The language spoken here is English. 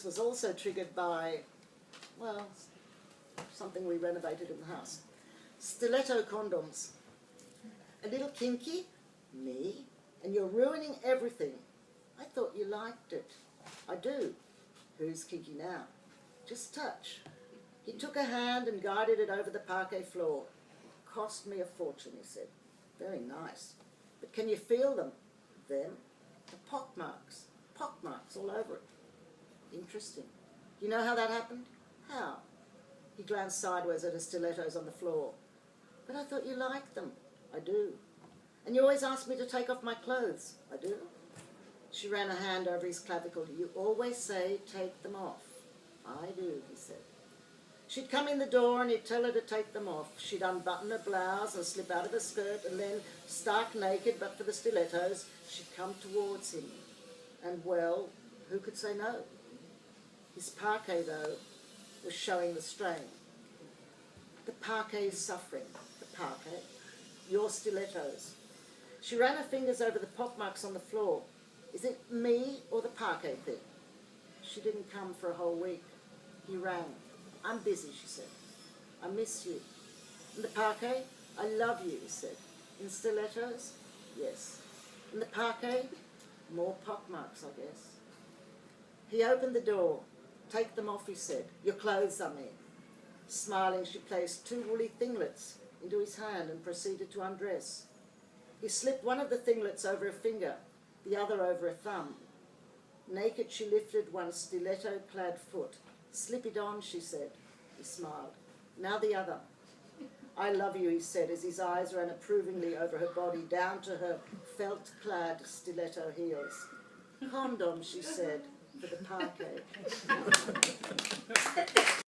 this was also triggered by, well, something we renovated in the house. Stiletto condoms. A little kinky? Me? And you're ruining everything. I thought you liked it. I do. Who's kinky now? Just touch. He took a hand and guided it over the parquet floor. Cost me a fortune, he said. Very nice. But can you feel them? Them? The pockmarks. Pockmarks all over it. Interesting. You know how that happened? How? He glanced sideways at her stilettos on the floor. But I thought you liked them. I do. And you always ask me to take off my clothes. I do. She ran a hand over his clavicle. You always say, take them off. I do, he said. She'd come in the door and he'd tell her to take them off. She'd unbutton her blouse and slip out of her skirt, and then, stark naked but for the stilettos, she'd come towards him. And, well, who could say no? His parquet, though, was showing the strain. The parquet is suffering. The parquet. Your stilettos. She ran her fingers over the pockmarks on the floor. Is it me or the parquet thing? She didn't come for a whole week. He rang. I'm busy, she said. I miss you. In the parquet? I love you, he said. In stilettos? Yes. In the parquet? More pockmarks, I guess. He opened the door. Take them off, he said. Your clothes, I mean. Smiling, she placed 2 woolly thinglets into his hand and proceeded to undress. He slipped one of the thinglets over a finger, the other over a thumb. Naked, she lifted one stiletto-clad foot. Slip it on, she said. He smiled. Now the other. I love you, he said, as his eyes ran approvingly over her body down to her felt-clad stiletto heels. Condoms, she said, for the parquet.